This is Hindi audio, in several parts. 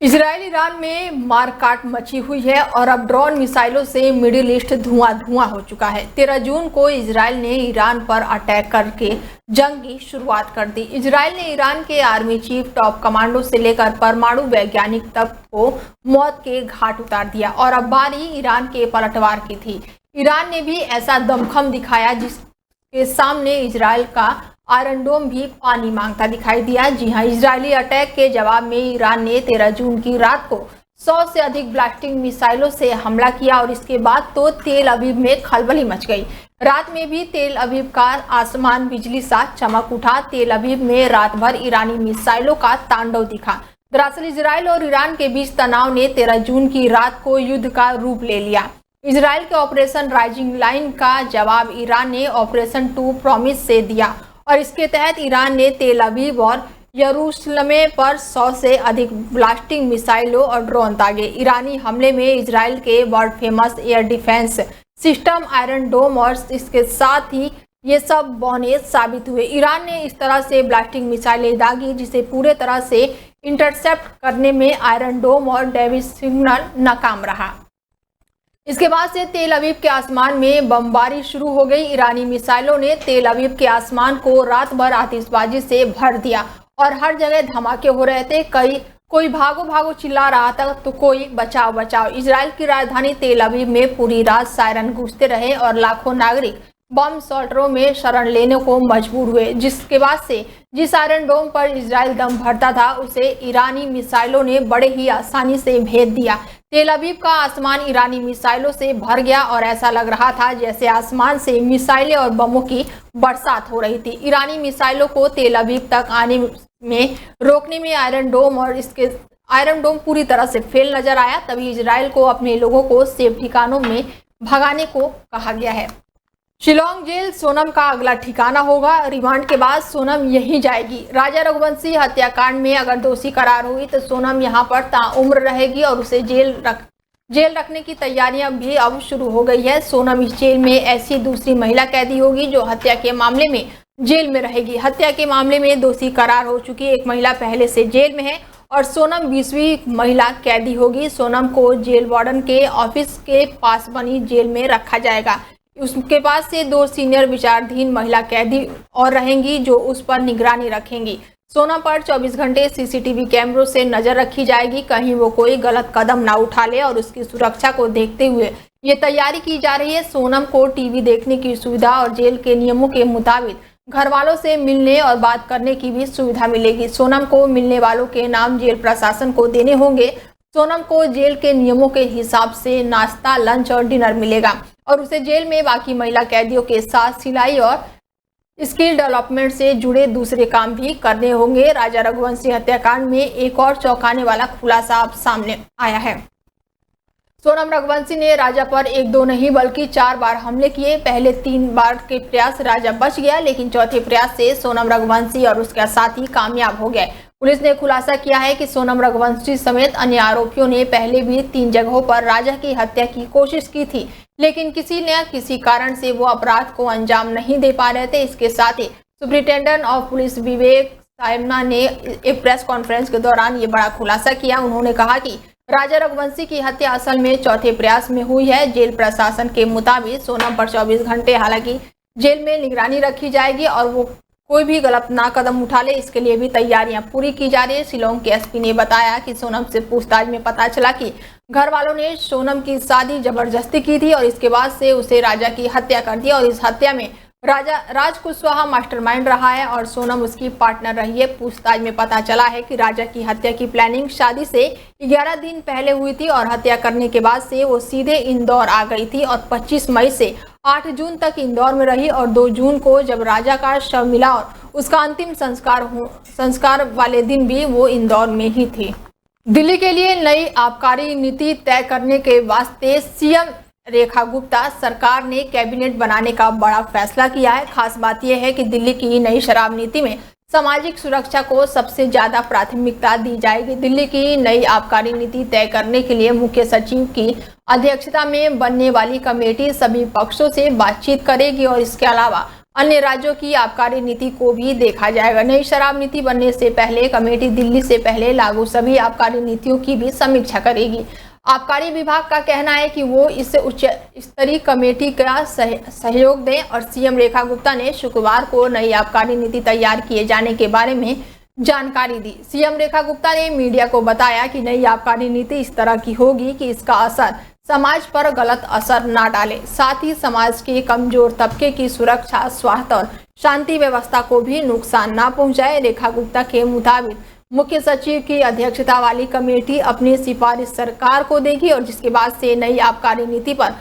इजराइल ईरान में मारकाट मची हुई है और अब ड्रोन मिसाइलों से मिडिल ईस्ट धुआं हो चुका है। 13 जून को इजराइल ने ईरान पर अटैक करके जंग की शुरुआत कर दी। इजराइल ने ईरान के आर्मी चीफ, टॉप कमांडो से लेकर परमाणु वैज्ञानिक तक को मौत के घाट उतार दिया और अब बारी ईरान के पलटवार की थी। ईरान ने भी ऐसा दमखम दिखाया जिसके सामने इजराइल का आयरन डोम भी पानी मांगता दिखाई दिया। जी हां, इजरायली अटैक के जवाब में ईरान ने 13 जून की रात को 100 से अधिक ब्लास्टिंग मिसाइलों से हमला किया और इसके बाद तो तेल अवीव में खलबली मच गई। रात में भी तेल अवीव का आसमान बिजली सा चमक उठा। तेल अवीव में रात भर ईरानी मिसाइलों का तांडव दिखा। दरअसल इजराइल और ईरान के बीच तनाव ने 13 जून की रात को युद्ध का रूप ले लिया। इजराइल के ऑपरेशन राइजिंग लाइन का जवाब ईरान ने ऑपरेशन 2 प्रॉमिस से दिया और इसके तहत ईरान ने तेल अवीव और यरूशलेम पर 100 से अधिक ब्लास्टिंग मिसाइलों और ड्रोन दागे। ईरानी हमले में इजराइल के world famous air defence system iron dome और इसके साथ ही ये सब बौने साबित हुए। ईरान ने इस तरह से ब्लास्टिंग मिसाइलें दागी जिसे पूरे तरह से इंटरसेप्ट करने में आयरन डोम और डेविड सिग्नल नाकाम रहा। इसके बाद से तेल अवीव के आसमान में बमबारी शुरू हो गई। ईरानी मिसाइलों ने तेल अवीव के आसमान को रात भर आतिशबाजी से भर दिया और हर जगह धमाके हो रहे थे। कोई भागो भागो चिल्ला रहा था तो कोई बचाओ बचाओ। इजराइल की राजधानी तेल अवीव में पूरी रात सायरन गूंजते रहे और लाखों नागरिक बम शेल्टरों में शरण लेने को मजबूर हुए। जिसके बाद से जिस आयरन डोम पर इजराइल दम भरता था उसे ईरानी मिसाइलों ने बड़े ही आसानी से भेद दिया। तेल अवीव का आसमान ईरानी मिसाइलों से भर गया और ऐसा लग रहा था जैसे आसमान से मिसाइलें और बमों की बरसात हो रही थी। ईरानी मिसाइलों को तेल अवीव तक आने में रोकने में आयरन डोम पूरी तरह से फेल नजर आया। तभी इजराइल को अपने लोगों को सेफ ठिकानों में भगाने को कहा गया है। शिलोंग जेल सोनम का अगला ठिकाना होगा। रिमांड के बाद सोनम यहीं जाएगी। राजा रघुवंशी हत्याकांड में अगर दोषी करार हुई तो सोनम यहां पर ताउम्र रहेगी और उसे जेल रखने की तैयारियां भी अब शुरू हो गई है। सोनम इस जेल में ऐसी दूसरी महिला कैदी होगी जो हत्या के मामले में जेल में रहेगी। हत्या के मामले में दोषी करार हो चुकी एक महिला पहले से जेल में है और सोनम 20वीं महिला कैदी होगी। सोनम को जेल वार्डन के ऑफिस के पास बनी जेल में रखा जाएगा। उसके पास से 2 सीनियर विचाराधीन महिला कैदी और रहेंगी जो उस पर निगरानी रखेंगी। सोनम पर 24 घंटे सीसीटीवी कैमरों से नजर रखी जाएगी, कहीं वो कोई गलत कदम ना उठा ले और उसकी सुरक्षा को देखते हुए ये तैयारी की जा रही है। सोनम को टीवी देखने की सुविधा और जेल के नियमों के मुताबिक घर वालों से मिलने और बात करने की भी सुविधा मिलेगी। सोनम को मिलने वालों के नाम जेल प्रशासन को देने होंगे। सोनम को जेल के नियमों के हिसाब से नाश्ता, लंच और डिनर मिलेगा और उसे जेल में बाकी महिला कैदियों के साथ सिलाई और स्किल डेवलपमेंट से जुड़े दूसरे काम भी करने होंगे। राजा रघुवंशी हत्याकांड में एक और चौंकाने वाला खुलासा अब सामने आया है। सोनम रघुवंशी ने राजा पर 1-2 नहीं बल्कि 4 बार हमले किए। पहले 3 बार के प्रयास राजा बच गया, लेकिन चौथे प्रयास से सोनम रघुवंशी और उसका साथी कामयाब हो गए। पुलिस ने खुलासा किया है कि सोनम रघुवंशी समेत अन्य आरोपियों ने पहले भी 3 जगहों पर राजा की हत्या की कोशिश की थी, लेकिन किसी न किसी कारण से वो अपराध को अंजाम नहीं दे पा रहे थे। इसके साथ ही सुपरिटेंडेंट ऑफ पुलिस विवेक सायमा ने एक प्रेस कॉन्फ्रेंस के दौरान ये बड़ा खुलासा किया। उन्होंने कहा कि राजा रघुवंशी की हत्या असल में चौथे प्रयास में हुई है। जेल प्रशासन के मुताबिक सोनम पर 24 घंटे हालांकि जेल में निगरानी रखी जाएगी और वो कोई भी गलत ना कदम उठा ले, इसके लिए भी तैयारियां पूरी की जा रही है। शिलोंग के एसपी ने बताया कि सोनम से पूछताछ में पता चला कि घर वालों ने सोनम की शादी जबरदस्ती की थी और इसके बाद से उसे राजा की हत्या कर दी और इस हत्या में राज कुशवाहा मास्टरमाइंड रहा है और सोनम उसकी पार्टनर रही है। पूछताछ में पता चला है कि राजा की हत्या की प्लानिंग शादी से 11 दिन पहले हुई थी और हत्या करने के बाद से वो सीधे इंदौर आ गई थी और 25 मई से 8 जून तक इंदौर में रही और 2 जून को जब राजा का शव मिला और उसका अंतिम संस्कार वाले दिन भी वो इंदौर में ही थी। दिल्ली के लिए नई आबकारी नीति तय करने के वास्ते सीएम रेखा गुप्ता सरकार ने कैबिनेट बनाने का बड़ा फैसला किया है। खास बात यह है कि दिल्ली की नई शराब नीति में सामाजिक सुरक्षा को सबसे ज्यादा प्राथमिकता दी जाएगी। दिल्ली की नई आबकारी नीति तय करने के लिए मुख्य सचिव की अध्यक्षता में बनने वाली कमेटी सभी पक्षों से बातचीत करेगी और इसके अलावा अन्य राज्यों की आबकारी नीति को भी देखा जाएगा। नई शराब नीति बनने से पहले कमेटी दिल्ली से पहले लागू सभी आबकारी नीतियों की भी समीक्षा करेगी। आबकारी विभाग का कहना है कि वो इस उच्च स्तरीय कमेटी का सहयोग दें और सीएम रेखा गुप्ता ने शुक्रवार को नई आबकारी नीति तैयार किए जाने के बारे में जानकारी दी। सीएम रेखा गुप्ता ने मीडिया को बताया कि नई आबकारी नीति इस तरह की होगी कि इसका असर समाज पर गलत असर ना डाले, साथ ही समाज के कमजोर तबके की सुरक्षा, स्वास्थ्य और शांति व्यवस्था को भी नुकसान ना पहुंचाए। रेखा गुप्ता के मुताबिक मुख्य सचिव की अध्यक्षता वाली कमेटी अपनी सिफारिश सरकार को देगी और जिसके बाद से नई आबकारी नीति पर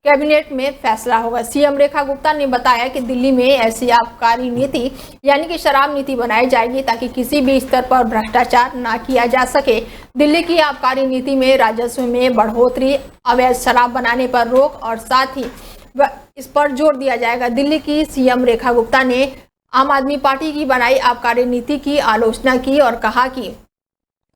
कैबिनेट में फैसला होगा। सीएम रेखा गुप्ता ने बताया कि दिल्ली में ऐसी आबकारी नीति यानी कि शराब नीति बनाई जाएगी ताकि किसी भी स्तर पर भ्रष्टाचार ना किया जा सके। दिल्ली की आबकारी नीति में राजस्व में बढ़ोतरी, अवैध शराब बनाने पर रोक और साथ ही इस पर जोर दिया जाएगा। दिल्ली की सीएम रेखा गुप्ता ने आम आदमी पार्टी की बनाई आबकारी नीति की आलोचना की और कहा कि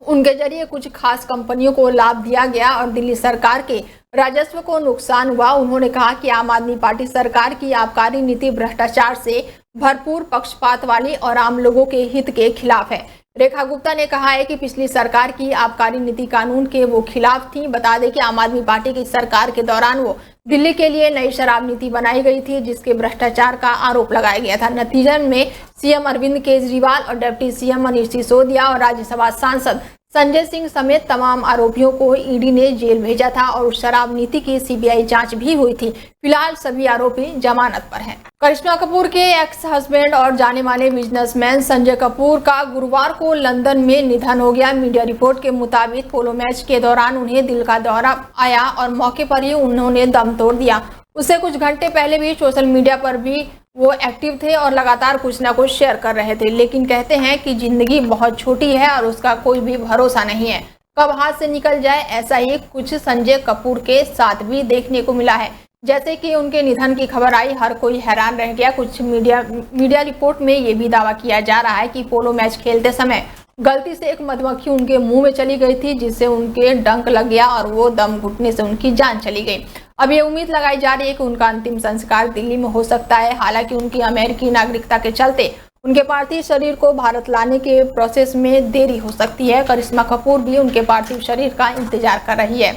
उनके जरिए कुछ खास कंपनियों को लाभ दिया गया और दिल्ली सरकार के राजस्व को नुकसान हुआ। उन्होंने कहा कि आम आदमी पार्टी सरकार की आबकारी नीति भ्रष्टाचार से भरपूर, पक्षपात वाली और आम लोगों के हित के खिलाफ है। रेखा गुप्ता ने कहा है कि पिछली सरकार की आबकारी नीति कानून के वो खिलाफ थी। बता दें कि आम आदमी पार्टी की सरकार के दौरान वो दिल्ली के लिए नई शराब नीति बनाई गई थी जिसके भ्रष्टाचार का आरोप लगाया गया था। नतीजन में सीएम अरविंद केजरीवाल और डिप्टी सीएम मनीष सिसोदिया और राज्यसभा सांसद संजय सिंह समेत तमाम आरोपियों को ईडी ने जेल भेजा था और उस शराब नीति की सीबीआई जांच भी हुई थी। फिलहाल सभी आरोपी जमानत पर हैं। करिश्मा कपूर के एक्स हस्बैंड और जाने माने बिजनेसमैन संजय कपूर का गुरुवार को लंदन में निधन हो गया। मीडिया रिपोर्ट के मुताबिक पोलो मैच के दौरान उन्हें दिल का दौरा आया और मौके पर ही उन्होंने दम तोड़ दिया। उससे कुछ घंटे पहले भी सोशल मीडिया पर भी वो एक्टिव थे और लगातार कुछ ना कुछ शेयर कर रहे थे, लेकिन कहते हैं कि जिंदगी बहुत छोटी है और उसका कोई भी भरोसा नहीं है, कब हाथ से निकल जाए। ऐसा ही कुछ संजय कपूर के साथ भी देखने को मिला है। जैसे कि उनके निधन की खबर आई, हर कोई हैरान रह गया। कुछ मीडिया रिपोर्ट में ये भी दावा किया जा रहा है कि पोलो मैच खेलते समय गलती से एक मधुमक्खी उनके मुंह में चली गई थी जिससे उनके डंक लग गया और वो दम घुटने से उनकी जान चली गई। अब ये उम्मीद लगाई जा रही है कि उनका अंतिम संस्कार दिल्ली में हो सकता है। हालांकि उनकी अमेरिकी नागरिकता के चलते उनके पार्थिव शरीर को भारत लाने के प्रोसेस में देरी हो सकती है। करिश्मा कपूर भी उनके पार्थिव शरीर का इंतजार कर रही है।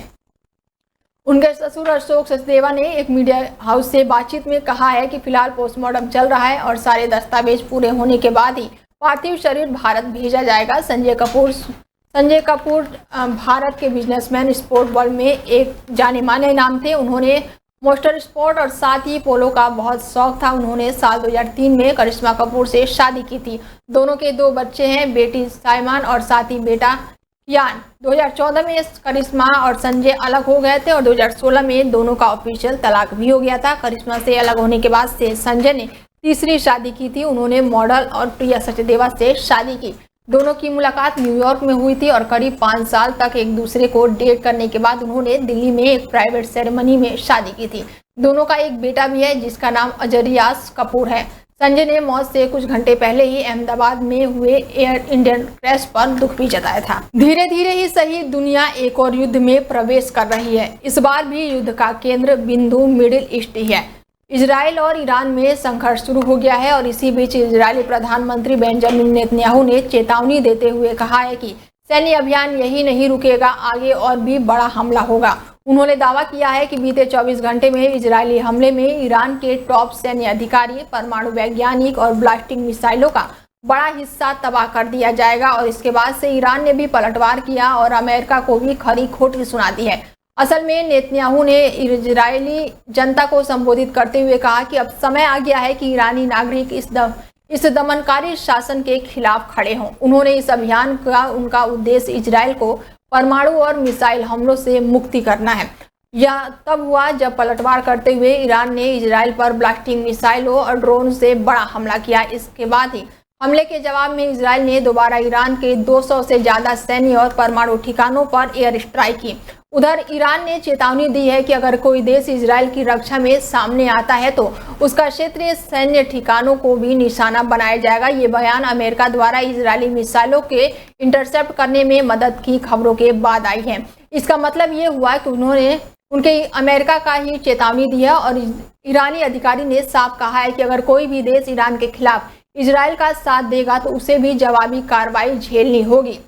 उनके ससुर अशोक सचदेवा ने एक मीडिया हाउस से बातचीत में कहा है कि फिलहाल पोस्टमार्टम चल रहा है और सारे दस्तावेज पूरे होने के बाद ही पार्थिव शरीर भारत भेजा जाएगा। संजय कपूर भारत के बिजनेसमैन, स्पोर्ट वर्ल्ड में एक जाने माने नाम थे। उन्होंने मोटर स्पोर्ट और साथ ही पोलो का बहुत शौक था। उन्होंने साल 2003 में करिश्मा कपूर से शादी की थी। दोनों के 2 बच्चे हैं, बेटी साइमान और साथ ही बेटा यान। 2014 में करिश्मा और संजय अलग हो गए थे और 2016 में दोनों का ऑफिशियल तलाक भी हो गया था। करिश्मा से अलग होने के बाद से संजय ने तीसरी शादी की थी। उन्होंने मॉडल और प्रिया सचदेवा से शादी की। दोनों की मुलाकात न्यूयॉर्क में हुई थी और करीब 5 साल तक एक दूसरे को डेट करने के बाद उन्होंने दिल्ली में एक प्राइवेट सेरेमनी में शादी की थी। दोनों का एक बेटा भी है जिसका नाम अजरियास कपूर है। संजय ने मौत से कुछ घंटे पहले ही अहमदाबाद में हुए एयर इंडियन क्रैश पर दुख भी जताया था। धीरे धीरे ही सही दुनिया एक और युद्ध में प्रवेश कर रही है। इस बार भी युद्ध का केंद्र बिंदु मिडिल ईस्ट ही है। इजराइल और ईरान में संघर्ष शुरू हो गया है और इसी बीच इजरायली प्रधानमंत्री बेंजामिन नेतन्याहू ने चेतावनी देते हुए कहा है कि सैन्य अभियान यही नहीं रुकेगा, आगे और भी बड़ा हमला होगा। उन्होंने दावा किया है कि बीते 24 घंटे में इजरायली हमले में ईरान के टॉप सैन्य अधिकारी, परमाणु वैज्ञानिक और ब्लास्टिक मिसाइलों का बड़ा हिस्सा तबाह कर दिया जाएगा और इसके बाद से ईरान ने भी पलटवार किया और अमेरिका को भी खरी खोटी सुना दी है। असल में नेतन्याहू ने इजरायली जनता को संबोधित करते हुए कहा कि अब समय आ गया है कि ईरानी नागरिक इस दमनकारी शासन के खिलाफ खड़े हों। उन्होंने इस अभियान का उनका उद्देश्य इजराइल को परमाणु और मिसाइल हमलों से मुक्ति करना है। यह तब हुआ जब पलटवार करते हुए ईरान ने इजराइल पर ब्लास्टिक मिसाइलों और ड्रोन से बड़ा हमला किया। इसके बाद ही हमले के जवाब में इजराइल ने दोबारा ईरान के 200 से ज्यादा सैन्य और परमाणु ठिकानों पर एयर स्ट्राइक की। उधर ईरान ने चेतावनी दी है कि अगर कोई देश इजराइल की रक्षा में सामने आता है तो उसका क्षेत्रीय सैन्य ठिकानों को भी निशाना बनाया जाएगा। ये बयान अमेरिका द्वारा इजरायली मिसाइलों के इंटरसेप्ट करने में मदद की खबरों के बाद आई है। इसका मतलब ये हुआ कि उन्होंने उनके अमेरिका का ही चेतावनी दी है और ईरानी अधिकारी ने साफ कहा है कि अगर कोई भी देश ईरान के खिलाफ इजराइल का साथ देगा तो उसे भी जवाबी कार्रवाई झेलनी होगी।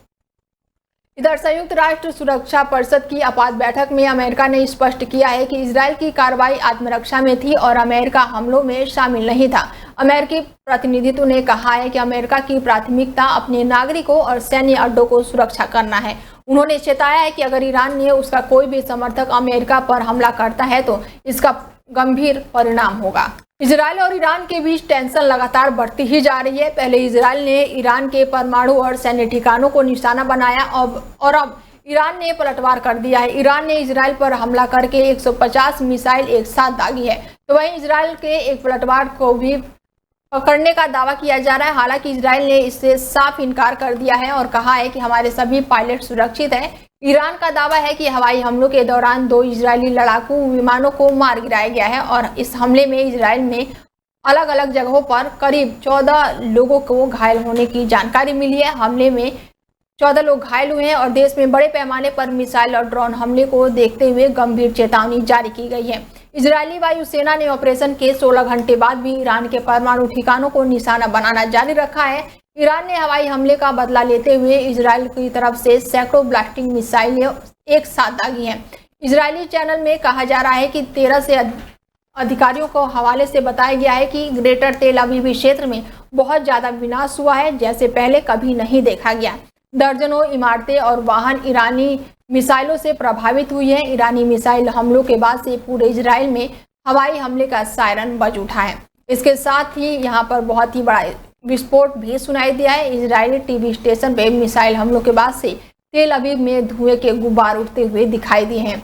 इधर संयुक्त राष्ट्र सुरक्षा परिषद की आपात बैठक में अमेरिका ने स्पष्ट किया है कि इजराइल की कार्रवाई आत्मरक्षा में थी और अमेरिका हमलों में शामिल नहीं था। अमेरिकी प्रतिनिधित्व ने कहा है कि अमेरिका की प्राथमिकता अपने नागरिकों और सैन्य अड्डों को सुरक्षा करना है। उन्होंने चेताया है कि अगर ईरान ने उसका कोई भी समर्थक अमेरिका पर हमला करता है तो इसका गंभीर परिणाम होगा। इजराइल और ईरान के बीच टेंशन लगातार बढ़ती ही जा रही है। पहले इजराइल ने ईरान के परमाणु और सैन्य ठिकानों को निशाना बनाया और अब ईरान ने पलटवार कर दिया है। ईरान ने इजराइल पर हमला करके 150 मिसाइल एक साथ दागी है, तो वहीं इजराइल के एक पलटवार को भी पकड़ने का दावा किया जा रहा है। हालांकि इजराइल ने इससे साफ इनकार कर दिया है और कहा है कि हमारे सभी पायलट सुरक्षित हैं। ईरान का दावा है कि हवाई हमलों के दौरान 2 इजरायली लड़ाकू विमानों को मार गिराया गया है और इस हमले में इजराइल में अलग अलग जगहों पर करीब 14 लोगों को घायल होने की जानकारी मिली है। हमले में 14 लोग घायल हुए हैं और देश में बड़े पैमाने पर मिसाइल और ड्रोन हमले को देखते हुए गंभीर चेतावनी जारी की गई है। इजरायली वायुसेना ने ऑपरेशन के 16 घंटे बाद भी ईरान के परमाणु ठिकानों को निशाना बनाना जारी रखा है। ईरान ने हवाई हमले का बदला लेते हुए इजराइल की तरफ से सैकड़ों ब्लास्टिंग मिसाइलें एक साथ दागी हैं। इजरायली चैनल में कहा जा रहा है कि 13 से अधिकारियों को हवाले से बताया गया है कि ग्रेटर तेल अवीव क्षेत्र में बहुत ज्यादा विनाश हुआ है, जैसे पहले कभी नहीं देखा गया। दर्जनों इमारतें और वाहन ईरानी मिसाइलों से प्रभावित हुई हैं। ईरानी मिसाइल हमलों के बाद से पूरे इजराइल में हवाई हमले का सायरन बज उठा है। इसके साथ ही यहां पर बहुत ही बड़ा विस्फोट भी सुनाई दिया है। इजरायली टीवी स्टेशन पे मिसाइल हमलों के बाद से तेल अवीव में धुएं के गुब्बार उड़ते हुए दिखाई दिए हैं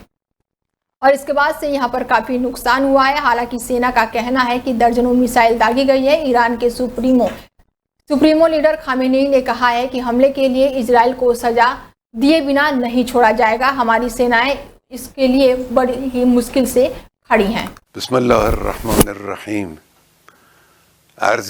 और इसके बाद से यहां पर काफी नुकसान हुआ है। हालांकि सेना का कहना है कि दर्जनों मिसाइल दागी गई है। ईरान के सुप्रीमो लीडर खामेनेई ने कहा है कि हमले के लिए इजराइल को सजा दिए बिना नहीं छोड़ा जाएगा। हमारी सेनाएं इसके लिए बड़ी ही मुश्किल से खड़ी हैं। बिस्मिल्लाहिर्रहमानिर्रहीम। अर्ज